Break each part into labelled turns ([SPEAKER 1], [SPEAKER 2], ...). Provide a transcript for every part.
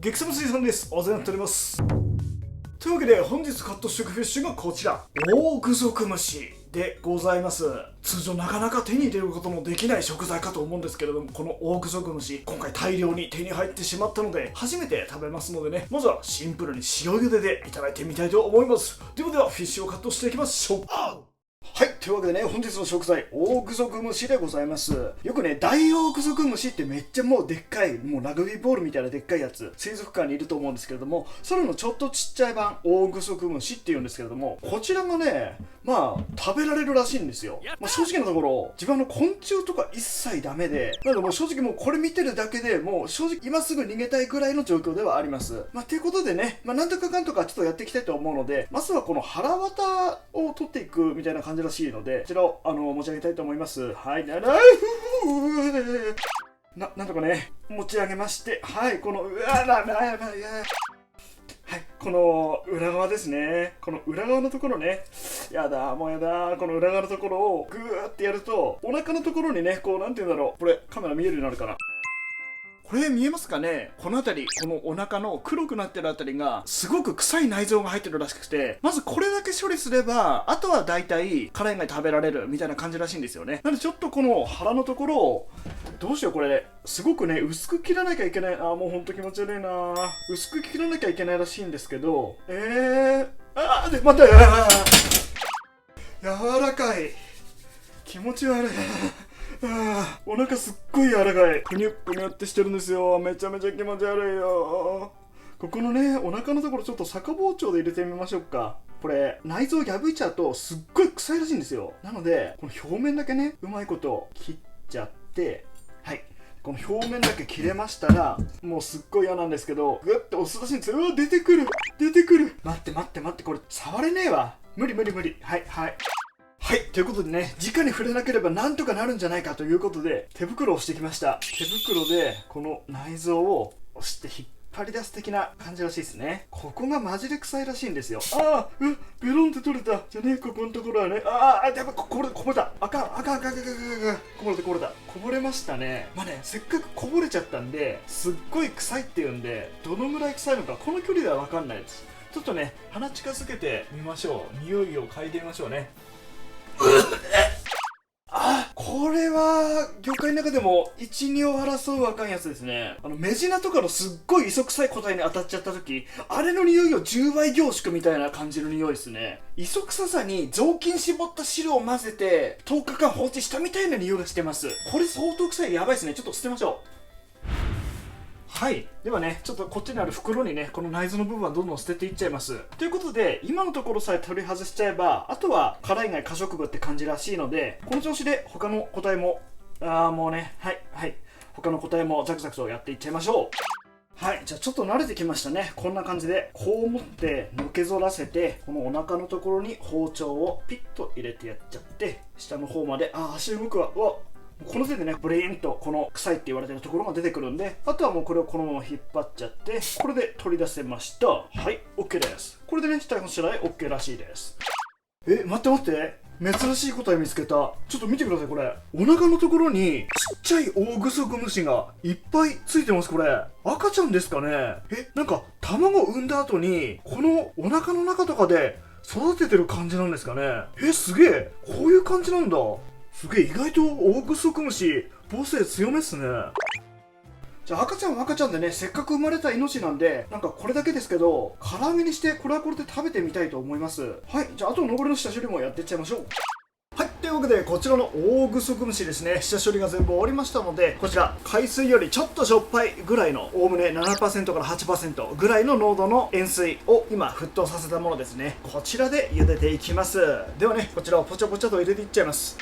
[SPEAKER 1] 激寒水産です。お世話になっております。というわけで本日カットしていくフィッシュがこちら、オオグソクムシでございます。通常なかなか手に入れることのできない食材かと思うんですけれども、このオオグソクムシ今回大量に手に入ってしまったので初めて食べますのでね、まずはシンプルに塩茹ででいただいてみたいと思います。ではフィッシュをカットしていきましょう。はい、というわけでね、本日の食材、オオグソクムシでございます。よくね、ダイオウグソクムシってめっちゃもうでっかい、もうラグビーボールみたいなでっかいやつ、水族館にいると思うんですけれども、それのちょっとちっちゃい版、オオグソクムシっていうんですけれども、こちらがね、食べられるらしいんですよ。正直なところ、自分昆虫とか一切ダメで、なのでもう正直もうこれ見てるだけでもう正直今すぐ逃げたいぐらいの状況ではあります。ということでね、なんとかかんとかちょっとやっていきたいと思うので、まずはこの腹渡を取っていくみたいな感じらしいので、こちらを持ち上げたいと思います。はい、なんとかね、持ち上げまして、はい、この、はい、この裏側ですね。この裏側のところね。やだ、もうやだ。この裏側のところをグーってやると、お腹のところにね、こう、なんていうんだろう。これ、カメラ見えるようになるかな。これ見えますかね。この辺り、このお腹の黒くなってるあたりがすごく臭い内臓が入ってるらしくて、まずこれだけ処理すればあとは大体辛い以外食べられるみたいな感じらしいんですよね。なのでちょっとこの腹のところをどうしよう。これすごくね薄く切らなきゃいけない。もうほんと気持ち悪いな。薄く切らなきゃいけないらしいんですけど、で待って、柔らかい、気持ち悪い。お腹すっごい柔らかい。ぷにゅぷにゅってしてるんですよ。めちゃめちゃ気持ち悪いよ。ここのね、お腹のところちょっと逆包丁で入れてみましょうか。これ、内臓破いちゃうとすっごい臭いらしいんですよ。なので、この表面だけね、うまいこと切っちゃって、はい。この表面だけ切れましたら、もうすっごい嫌なんですけど、グッて押すらしいんですよ。出てくる。待って、これ触れねえわ。無理。はい、ということでね、直に触れなければなんとかなるんじゃないかということで、手袋をしてきました。手袋で、この内臓を押して引っ張り出す的な感じらしいですね。ここがマジで臭いらしいんですよ。ベロンって取れた。じゃねえ、ここのところはね。やばい、こぼれた。あかん。こぼれましたね。せっかくこぼれちゃったんで、すっごい臭いっていうんで、どのぐらい臭いのか、この距離ではわかんないです。ちょっとね、鼻近づけてみましょう。匂いを嗅いでみましょうね。これは業界の中でも1、2を争うあかんやつですね。メジナとかのすっごい磯臭い個体に当たっちゃった時、あれの匂いを10倍凝縮みたいな感じの匂いですね。磯臭さに雑巾絞った汁を混ぜて10日間放置したみたいな匂いがしてます。これ相当臭い。やばいですね。ちょっと捨てましょう。はい。ではね、ちょっとこっちにある袋にね、この内臓の部分はどんどん捨てていっちゃいます。ということで、今のところさえ取り外しちゃえば、あとは殻以外可食部って感じらしいので、この調子で他の個体も、もうね、はい。他の個体もザクザクとやっていっちゃいましょう。はい。じゃあちょっと慣れてきましたね。こんな感じで、こう持ってのけぞらせて、このお腹のところに包丁をピッと入れてやっちゃって、下の方まで、足動くわ。この手でね、ブレーンとこの臭いって言われてるところが出てくるんで、あとはもうこれをこのまま引っ張っちゃって、これで取り出せました。はい、OK です。これでね、下ごしらえ OK らしいです。待って。珍しい個体見つけた。ちょっと見てください、これ。お腹のところに、ちっちゃいオオグソクムシがいっぱいついてます、これ。赤ちゃんですかね。なんか、卵を産んだ後に、このお腹の中とかで育ててる感じなんですかね。すげえ。こういう感じなんだ。すげえ、意外とオオグソクムシ母性強めっすね。じゃあ赤ちゃんは赤ちゃんでね、せっかく生まれた命なんで、なんかこれだけですけど唐揚げにしてこれはこれで食べてみたいと思います。はい。じゃああと残りの下処理もやっていっちゃいましょう。はい。というわけでこちらのオオグソクムシですね、下処理が全部終わりましたので、こちら海水よりちょっとしょっぱいぐらいの、おおむね 7% から 8% ぐらいの濃度の塩水を今沸騰させたものですね。こちらで茹でていきます。ではね、こちらをポチャポチャと入れていっちゃいます。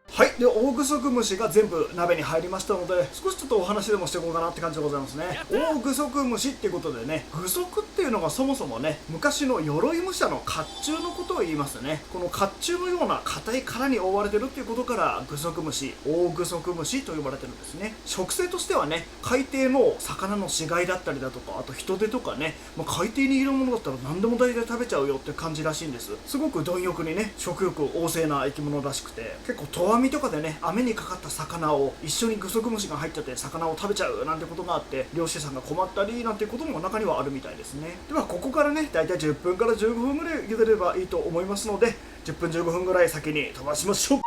[SPEAKER 1] はい。で、オオグソクムシが全部鍋に入りましたので、少しちょっとお話でもしていこうかなって感じでございますね。オオグソクムシっていうことでね、グソクっていうのがそもそもね、昔の鎧武者の甲冑のことを言いますね。この甲冑のような硬い殻に覆われてるっていうことから、グソクムシ、オオグソクムシと呼ばれてるんですね。食性としてはね、海底の魚の死骸だったりだとか、あと人手とかね、海底にいるものだったら何でも大体食べちゃうよって感じらしいんです。すごく貪欲にね、食欲旺盛な生き物らしくて、結構とわみ海とかでね、網にかかった魚を一緒にグソクムシが入っちゃって魚を食べちゃうなんてことがあって、漁師さんが困ったりなんてことも中にはあるみたいですね。ではここからね、だいたい10分から15分ぐらい茹でればいいと思いますので、10分15分ぐらい先に飛ばしましょう。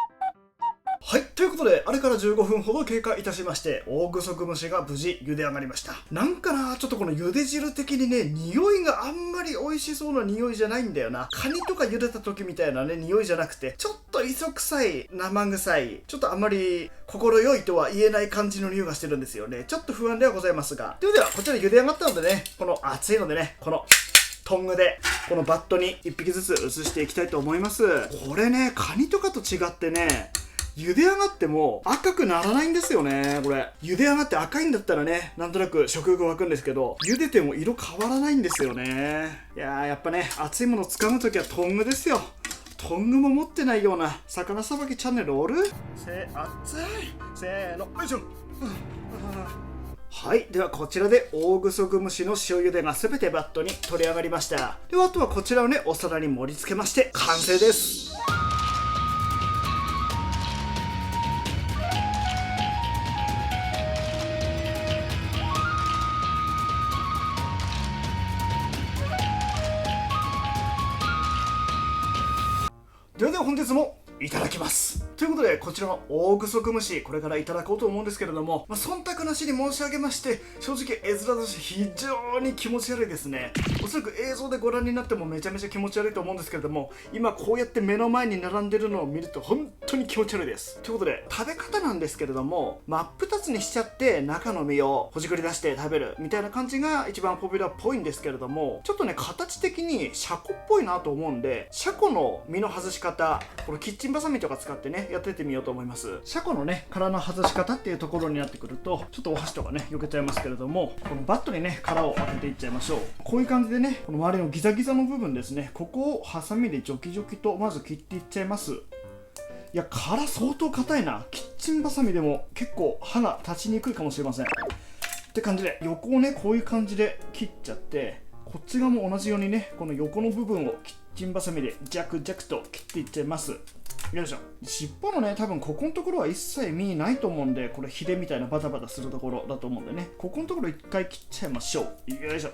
[SPEAKER 1] はい、ということで、あれから15分ほど経過いたしまして、大グソクムシが無事茹で上がりました。なんかな、ちょっとこの茹で汁的にね、匂いがあんまり美味しそうな匂いじゃないんだよな。カニとか茹でた時みたいなね、匂いじゃなくて、ちょっと磯臭い、生臭い、ちょっとあんまり心よいとは言えない感じの匂いがしてるんですよね。ちょっと不安ではございますが。では、こちら茹で上がったのでね、この熱いのでね、このトングでこのバットに1匹ずつ移していきたいと思います。これね、カニとかと違ってね、茹で上がっても赤くならないんですよね。これ茹で上がって赤いんだったらね、なんとなく食欲湧くんですけど、茹でても色変わらないんですよね。いやー、やっぱね、熱いものを掴むときはトングですよ。トングも持ってないような魚さばきチャンネルおる？熱い、せーの、よいしょ。はい、ではこちらで大グソクムシの塩茹でが全てバットに取り上がりました。ではあとはこちらをね、お皿に盛り付けまして完成です。では本日もいただきます。ということで、こちらの大グソクムシ、これからいただこうと思うんですけれども、忖度なしに申し上げまして、正直絵面として非常に気持ち悪いですね。おそらく映像でご覧になってもめちゃめちゃ気持ち悪いと思うんですけれども、今こうやって目の前に並んでるのを見ると本当に気持ち悪いです。ということで、食べ方なんですけれども、真っ二つにしちゃって中の身をほじくり出して食べるみたいな感じが一番ポピュラーっぽいんですけれども、ちょっとね、形的にシャコっぽいなと思うんで、シャコの身の外し方、このキッチンバサミとか使ってね、やってってみようと思います。シャコのね、殻の外し方っていうところになってくると、ちょっとお箸とかね、避けちゃいますけれども、このバットにね、殻を当てていっちゃいましょう。こういう感じでね、この周りのギザギザの部分ですね、ここをハサミでジョキジョキとまず切っていっちゃいます。いや、殻相当硬いな。キッチンバサミでも結構刃が立ちにくいかもしれません。って感じで、横をね、こういう感じで切っちゃって、こっち側も同じようにね、この横の部分をキッチンバサミでジャクジャクと切っていっちゃいます。よいしょ。尻尾のね、多分ここのところは一切身ないと思うんで、これヒレみたいなバタバタするところだと思うんでね、ここのところ一回切っちゃいましょう。よいしょ。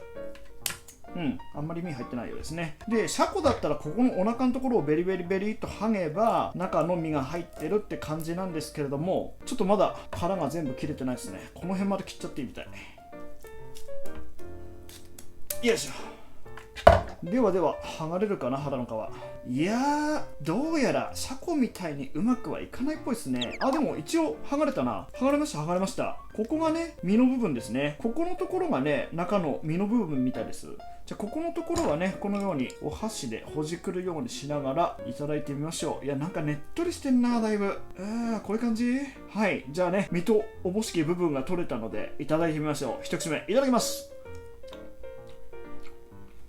[SPEAKER 1] あんまり身入ってないようですね。で、シャコだったらここのお腹のところをベリベリベリっと剥げば中の身が入ってるって感じなんですけれども、ちょっとまだ殻が全部切れてないですね。この辺まで切っちゃっていいみたい。よいしょ。では剥がれるかな、腹の皮。いやー、どうやらシャコみたいにうまくはいかないっぽいですね。あ、でも一応剥がれたな。剥がれました。ここがね、身の部分ですね。ここのところがね、中の身の部分みたいです。じゃあここのところはね、このようにお箸でほじくるようにしながらいただいてみましょう。いや、なんかねっとりしてんな、だいぶ。こういう感じ。はい、じゃあね、身とおぼしき部分が取れたのでいただいてみましょう。一口目いただきます。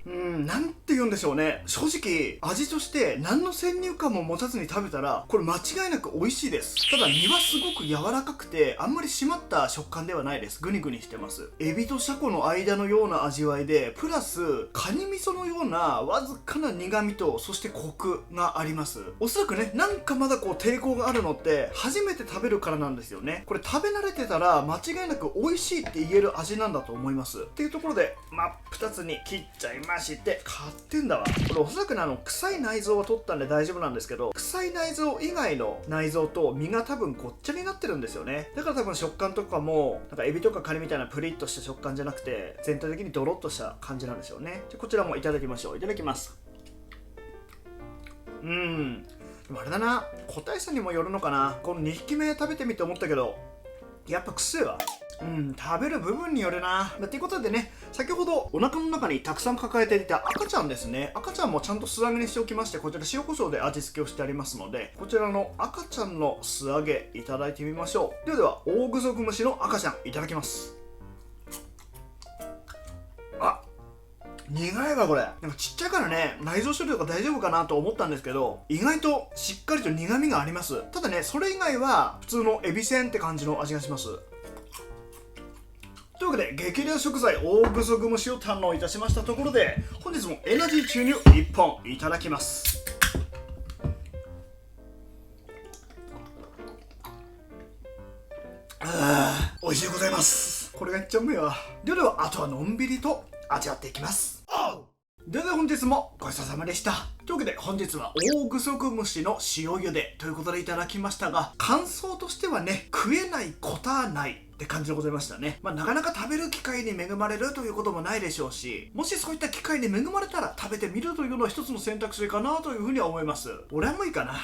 [SPEAKER 1] なんて言うんでしょうね。正直、味として何の先入観も持たずに食べたら、これ間違いなく美味しいです。ただ身はすごく柔らかくて、あんまり締まった食感ではないです。グニグニしてます。エビとシャコの間のような味わいで、プラス、カニ味噌のようなわずかな苦味と、そしてコクがあります。おそらくね、なんかまだこう抵抗があるのって、初めて食べるからなんですよね。これ食べ慣れてたら、間違いなく美味しいって言える味なんだと思います。っていうところで、真っ二つに切っちゃいまして、買ってんだわ。これおそらくね、臭い内臓は取ったんで大丈夫なんですけど、臭い内臓以外の内臓と身が多分ごっちゃになってるんですよね。だから多分食感とかもなんかエビとかカニみたいなプリッとした食感じゃなくて、全体的にドロッとした感じなんでしょうね。じゃこちらもいただきましょう。いただきます。でもあれだな、個体差にもよるのかな。この2匹目食べてみて思ったけど、やっぱ臭いわ。食べる部分によるな。ということでね、先ほどお腹の中にたくさん抱えていた赤ちゃんですね。赤ちゃんもちゃんと素揚げにしておきまして、こちら塩コショウで味付けをしてありますので、こちらの赤ちゃんの素揚げいただいてみましょう。では大グソクムシの赤ちゃんいただきます。あ、苦いわこれ。なんかちっちゃいからね、内臓処理とか大丈夫かなと思ったんですけど、意外としっかりと苦味があります。ただね、それ以外は普通のエビせんって感じの味がします。というわけで、激レア食材大グソクムシを堪能いたしましたところで、本日もエナジー注入1本いただきます。美味しいございます。これがいっちゃうめえわ。ではあとはのんびりと味わっていきます。では本日もごちそうさまでした。というわけで本日は大グソクムシの塩茹でということでいただきましたが、感想としてはね、食えないことはないって感じでございましたね。なかなか食べる機会に恵まれるということもないでしょうし、もしそういった機会に恵まれたら食べてみるというのは一つの選択肢かなというふうには思います。俺はもういいかな。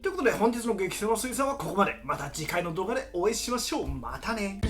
[SPEAKER 1] ということで本日の激戦の水産はここまで。また次回の動画でお会いしましょう。またね。